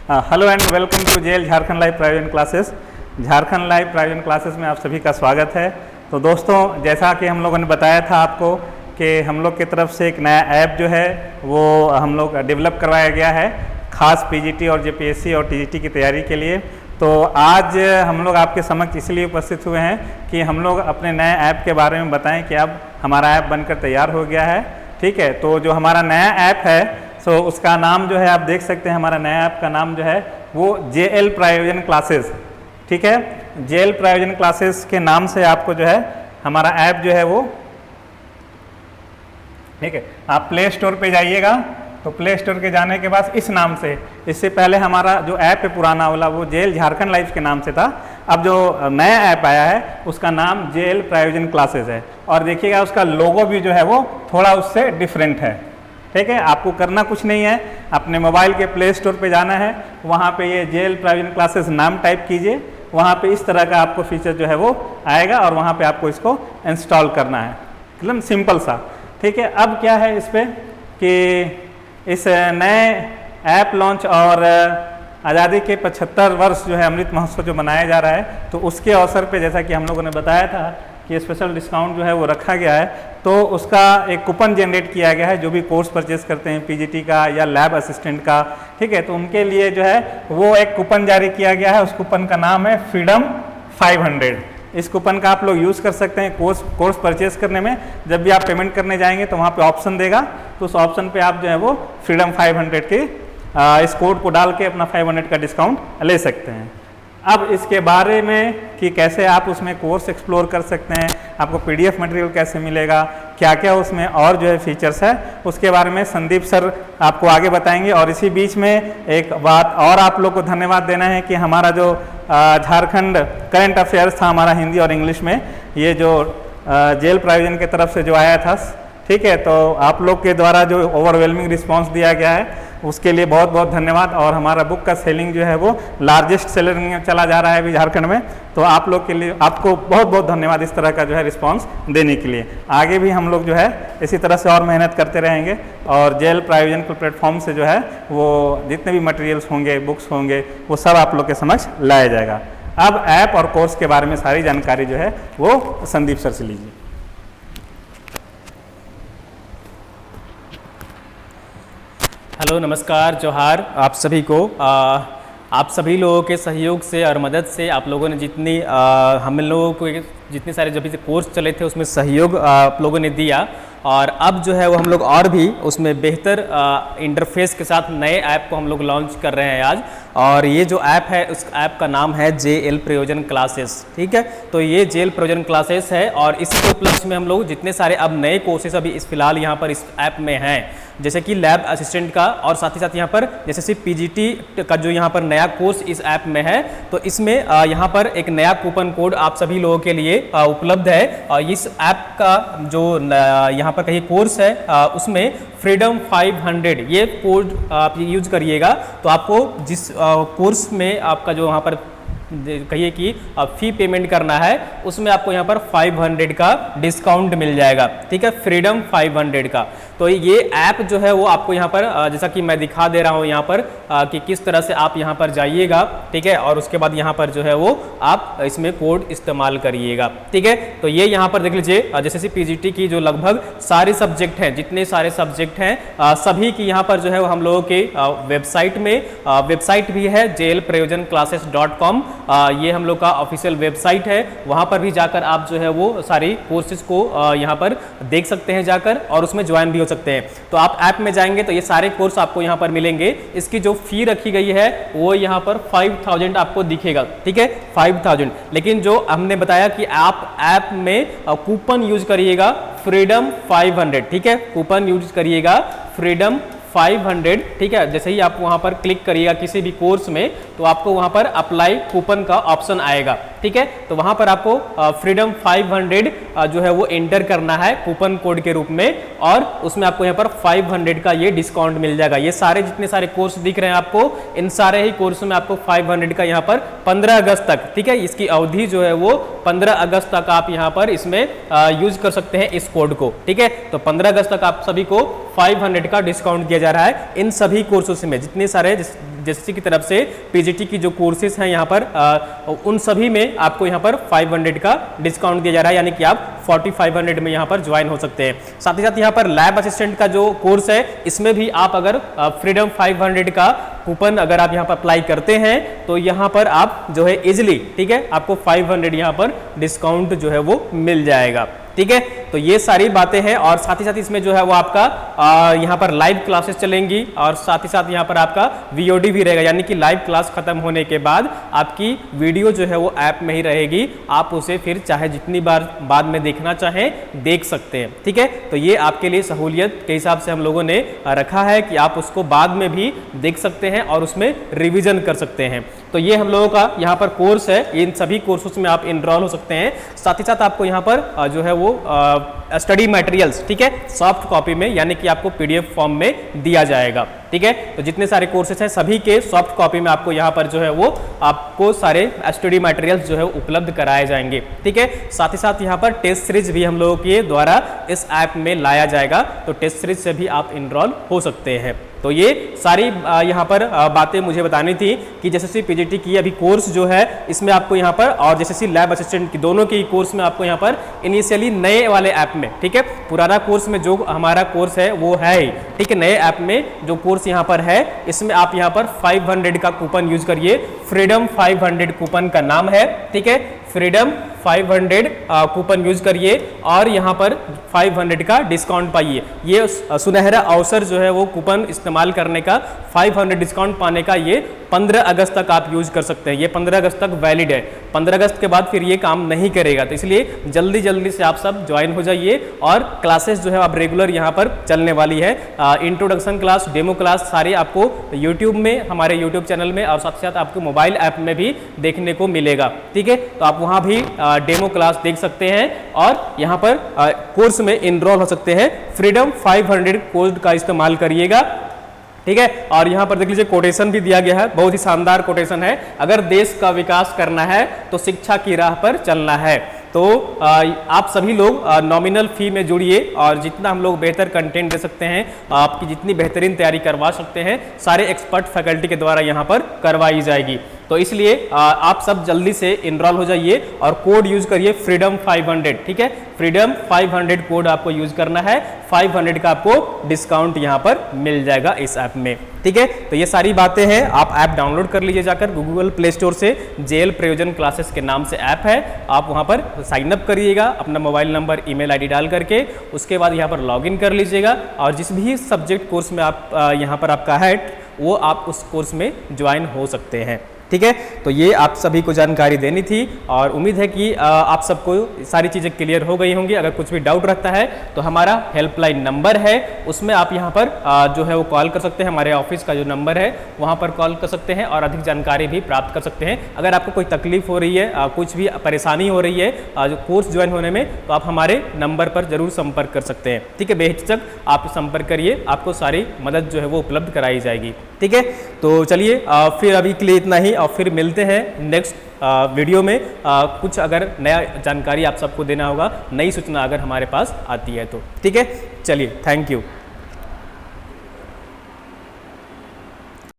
Hello and welcome to JL Jharkhand live private classes. Jharkhand live private classes में आप सभी का स्वागत है। तो दोस्तों, जैसा कि हम लोगों ने बताया था आपको कि हम लोग की तरफ से एक नया ऐप जो है वो हम लोग डेवलप करवाया गया है खास पीजीटी और जेपीएससी और टीजीटी की तैयारी के लिए। तो आज हम लोग आपके समक्ष इसलिए उपस्थित हुए हैं कि हम लोग अपने नए ऐप के बारे में बताएं कि अब हमारा ऐप बनकर तैयार हो गया है। ठीक है, तो जो हमारा नया ऐप है सो उसका नाम जो है आप देख सकते हैं, हमारा नया ऐप का नाम जो है वो जेएल प्रायोजन क्लासेस। ठीक है, जेएल प्रायोजन क्लासेस के नाम से आपको जो है हमारा ऐप जो है वो, ठीक है, आप प्ले स्टोर पे जाइएगा तो प्ले स्टोर के जाने के बाद इस नाम से, इससे पहले हमारा जो ऐप है पुराना वाला वो जेएल झारखंड लाइव के नाम से था। अब जो नया ऐप आया है उसका नाम जेएल प्रायोजन क्लासेस है और देखिएगा उसका लोगो भी जो है वो थोड़ा उससे डिफरेंट है। ठीक है, आपको करना कुछ नहीं है, अपने मोबाइल के प्ले स्टोर पे जाना है, वहाँ पे ये जेएल प्रायोजन क्लासेस नाम टाइप कीजिए, वहाँ पे इस तरह का आपको फीचर जो है वो आएगा और वहाँ पे आपको इसको इंस्टॉल करना है, एकदम सिंपल सा। ठीक है, अब क्या है इस पर कि इस नए ऐप लॉन्च और आज़ादी के 75 वर्ष जो है अमृत महोत्सव जो मनाया जा रहा है, तो उसके अवसर पे जैसा कि हम लोगों ने बताया था कि स्पेशल डिस्काउंट जो है वो रखा गया है, तो उसका एक कूपन जनरेट किया गया है जो भी कोर्स परचेज करते हैं पीजीटी का या लैब असिस्टेंट का। ठीक है, तो उनके लिए जो है वो एक कूपन जारी किया गया है, उस कूपन का नाम है फ्रीडम 500। इस कूपन का आप लोग यूज़ कर सकते हैं कोर्स परचेज करने में। जब भी आप पेमेंट करने जाएंगे तो वहाँ पे ऑप्शन देगा, तो उस ऑप्शन पे आप जो है वो फ्रीडम 500 के इस कोड को डाल के अपना 500 का डिस्काउंट ले सकते हैं। अब इसके बारे में कि कैसे आप उसमें कोर्स एक्सप्लोर कर सकते हैं, आपको पीडीएफ मटेरियल कैसे मिलेगा, क्या क्या उसमें और जो है फीचर्स है, उसके बारे में संदीप सर आपको आगे बताएंगे। और इसी बीच में एक बात और आप लोग को धन्यवाद देना है कि हमारा जो झारखंड करंट अफेयर्स था हमारा हिंदी और इंग्लिश में, ये जो जेएल प्रायोजन की तरफ से जो आया था, ठीक है, तो आप लोग के द्वारा जो ओवरवेलमिंग रिस्पांस दिया गया है उसके लिए बहुत बहुत धन्यवाद। और हमारा बुक का सेलिंग जो है वो लार्जेस्ट सेलर में चला जा रहा है अभी झारखंड में, तो आप लोग के लिए आपको बहुत बहुत धन्यवाद इस तरह का जो है रिस्पांस देने के लिए। आगे भी हम लोग जो है इसी तरह से और मेहनत करते रहेंगे और जेएल प्रायोजन के प्लेटफॉर्म से जो है वो जितने भी मटेरियल्स होंगे, बुक्स होंगे, वो सब आप लोग के समक्ष लाया जाएगा। अब ऐप और कोर्स के बारे में सारी जानकारी जो है वो संदीप सर से लीजिए। हेलो, नमस्कार, जोहार आप सभी को। आप सभी लोगों के सहयोग से और मदद से आप लोगों ने जितनी हम लोगों को जितने सारे जब भी कोर्स चले थे उसमें सहयोग आप लोगों ने दिया, और अब जो है वो हम लोग और भी उसमें बेहतर इंटरफेस के साथ नए ऐप को हम लोग लॉन्च कर रहे हैं आज। और ये जो ऐप है उस ऐप का नाम है जेएल प्रायोजन क्लासेस। ठीक है, तो ये जेएल प्रायोजन क्लासेस है और इसी के उपलक्ष्य में हम लोग जितने सारे अब नए कोर्सेज अभी इस फिलहाल यहाँ पर इस ऐप में हैं, जैसे कि लैब असिस्टेंट का, और साथ ही साथ यहाँ पर जैसे सिर्फ पीजीटी का जो यहाँ पर नया कोर्स इस ऐप में है, तो इसमें यहाँ पर एक नया कूपन कोड आप सभी लोगों के लिए उपलब्ध है। और इस ऐप का जो यहाँ पर कहीं कोर्स है उसमें फ्रीडम 500 ये कोड आप यूज करिएगा, तो आपको जिस कोर्स में आपका जो वहाँ पर कहिए कि फी पेमेंट करना है उसमें आपको यहाँ पर 500 का डिस्काउंट मिल जाएगा। ठीक है, फ्रीडम 500 का। तो ये ऐप जो है वो आपको यहाँ पर जैसा कि मैं दिखा दे रहा हूँ यहाँ पर कि किस तरह से आप यहाँ पर जाइएगा। ठीक है, और उसके बाद यहाँ पर जो है वो आप इसमें कोड इस्तेमाल करिएगा। ठीक है, तो ये यहाँ पर देख लीजिए, जैसे कि पीजीटी की जो लगभग सारे सब्जेक्ट हैं, जितने सारे सब्जेक्ट हैं सभी की यहाँ पर जो है वो हम लोगों के वेबसाइट में वेबसाइट भी है jailprayojanclasses.com। ये हम लोग का ऑफिशियल वेबसाइट है, वहाँ पर भी जाकर आप जो है वो सारी कोर्सेज को यहाँ पर देख सकते हैं जाकर, और उसमें ज्वाइन भी हो सकते हैं। तो आप ऐप में जाएंगे तो ये सारे कोर्स आपको यहाँ पर मिलेंगे। इसकी जो फी रखी गई है वो यहाँ पर 5000 आपको दिखेगा। ठीक है, 5000, लेकिन जो हमने बताया कि आप ऐप में कूपन यूज करिएगा फ्रीडम 500। ठीक है, कूपन यूज करिएगा फ्रीडम 500। ठीक है, जैसे ही आप वहां पर क्लिक करिएगा किसी भी कोर्स में तो आपको वहां पर अप्लाई कूपन का ऑप्शन आएगा। ठीक है, तो वहां पर आपको फ्रीडम 500 जो है वो एंटर करना है कूपन कोड के रूप में, और उसमें आपको यहाँ पर 500 का ये डिस्काउंट मिल जाएगा। ये सारे जितने सारे कोर्स दिख रहे हैं आपको, इन सारे ही कोर्स में आपको 500 का यहाँ पर 15 अगस्त तक, ठीक है, इसकी अवधि जो है वो 15 अगस्त तक आप यहाँ पर इसमें यूज कर सकते हैं इस कोड को। ठीक है, तो 15 अगस्त तक आप सभी को 500 का डिस्काउंट दिया जा रहा है इन सभी कोर्सों में, जितने सारे JSC की तरफ से PGT की जो कोर्सेज हैं यहाँ पर उन सभी में आपको यहाँ पर 500 का डिस्काउंट दिया जा रहा है, यानी कि आप 4500 में यहाँ पर ज्वाइन हो सकते हैं। साथ ही साथ यहाँ पर लैब असिस्टेंट का जो कोर्स है इसमें भी आप अगर फ्रीडम 500 का कूपन अगर आप यहाँ पर अप्लाई करते हैं तो यहाँ पर आप जो है इजिली, ठीक है, आपको 500 यहाँ पर डिस्काउंट जो है वो मिल जाएगा। ठीक है, तो ये सारी बातें हैं और साथ ही साथ इसमें जो है वो आपका यहाँ पर लाइव क्लासेस चलेंगी और साथ ही साथ यहाँ पर आपका VOD भी रहेगा, यानी कि लाइव क्लास खत्म होने के बाद आपकी वीडियो जो है वो ऐप में ही रहेगी, आप उसे फिर चाहे जितनी बार बाद में देखना चाहें देख सकते हैं। ठीक है, तो ये आपके लिए सहूलियत के हिसाब से हम लोगों ने रखा है कि आप उसको बाद में भी देख सकते हैं और उसमें रिविजन कर सकते हैं। तो ये हम लोगों का यहाँ पर कोर्स है, इन सभी कोर्सेज में आप इनरोल हो सकते हैं। साथ ही साथ आपको यहाँ पर जो है वो स्टडी मटेरियल्स, ठीक है, सॉफ्ट कॉपी में, यानी कि आपको PDF फॉर्म में दिया जाएगा। ठीक है, तो जितने सारे कोर्सेज हैं सभी के सॉफ्ट कॉपी में आपको यहाँ पर जो है वो आपको सारे स्टडी मटेरियल्स जो है उपलब्ध कराए जाएंगे। ठीक है, साथ ही साथ यहाँ पर टेस्ट सीरीज भी हम लोगों के द्वारा इस ऐप में लाया जाएगा, तो टेस्ट सीरीज से भी आप इनरोल हो सकते हैं। तो ये सारी यहाँ पर बातें मुझे बतानी थी कि JSC PGT की अभी कोर्स जो है इसमें आपको यहाँ पर और JSC लैब असिस्टेंट की दोनों के कोर्स में आपको यहाँ पर इनिशियली नए वाले ऐप में, ठीक है, पुराना कोर्स में जो हमारा कोर्स है वो है ही, ठीक है, नए ऐप में जो कोर्स यहाँ पर है इसमें आप यहाँ पर 500 का कूपन यूज करिए, फ्रीडम 500 कूपन का नाम है। ठीक है, फ्रीडम 500 कूपन यूज करिए और यहाँ पर 500 का डिस्काउंट पाइए। ये सुनहरा अवसर जो है वो कूपन इस्तेमाल करने का, 500 डिस्काउंट पाने का, ये 15 अगस्त तक आप यूज कर सकते हैं। ये 15 अगस्त तक वैलिड है, 15 अगस्त के बाद फिर ये काम नहीं करेगा। तो इसलिए जल्दी जल्दी से आप सब ज्वाइन हो जाइए और क्लासेस जो है आप रेगुलर यहाँ पर चलने वाली है। इंट्रोडक्शन क्लास, डेमो क्लास सारे आपको यूट्यूब में, हमारे यूट्यूब चैनल में और साथ ही साथ आपको मोबाइल ऐप में भी देखने को मिलेगा। ठीक है, तो आप वहाँ भी डेमो क्लास देख सकते हैं और यहाँ पर कोर्स में इनरोल हो सकते हैं। फ्रीडम 500 कोड का इस्तेमाल करिएगा। ठीक है, और यहाँ पर देख लीजिए कोटेशन भी दिया गया है, बहुत ही शानदार कोटेशन है। अगर देश का विकास करना है तो शिक्षा की राह पर चलना है। तो आप सभी लोग नॉमिनल फी में जुड़िए और जितना हम लोग बेहतर कंटेंट दे सकते हैं, आपकी जितनी बेहतरीन तैयारी करवा सकते हैं, सारे एक्सपर्ट फैकल्टी के द्वारा यहाँ पर करवाई जाएगी। तो इसलिए आप सब जल्दी से इनरोल हो जाइए और कोड यूज करिए फ्रीडम 500। ठीक है, फ्रीडम 500 कोड आपको यूज करना है, 500 का आपको डिस्काउंट यहाँ पर मिल जाएगा इस ऐप में। ठीक है, तो ये सारी बातें हैं। आप ऐप डाउनलोड कर लीजिए जाकर गूगल प्ले स्टोर से, जेल प्रयोजन क्लासेस के नाम से ऐप है। आप वहाँ पर साइन अप करिएगा अपना मोबाइल नंबर, ईमेल आईडी डाल करके, उसके बाद यहाँ पर लॉगिन कर लीजिएगा और जिस भी सब्जेक्ट कोर्स में आप यहाँ पर आपका है वो आप उस कोर्स में ज्वाइन हो सकते हैं। ठीक है, तो ये आप सभी को जानकारी देनी थी और उम्मीद है कि आप सबको सारी चीज़ें क्लियर हो गई होंगी। अगर कुछ भी डाउट रहता है तो हमारा हेल्पलाइन नंबर है, उसमें आप यहाँ पर जो है वो कॉल कर सकते हैं। हमारे ऑफिस का जो नंबर है वहाँ पर कॉल कर सकते हैं और अधिक जानकारी भी प्राप्त कर सकते हैं। अगर आपको कोई तकलीफ हो रही है, कुछ भी परेशानी हो रही है जो कोर्स ज्वाइन होने में, तो आप हमारे नंबर पर जरूर संपर्क कर सकते हैं। ठीक है, बेहिचक आप संपर्क करिए, आपको सारी मदद जो है वो उपलब्ध कराई जाएगी। ठीक है, तो चलिए फिर अभी के लिए इतना ही और फिर मिलते हैं नेक्स्ट वीडियो में। कुछ अगर नया जानकारी आप सबको देना होगा, नई सूचना अगर हमारे पास आती है तो। ठीक है, चलिए, थैंक यू।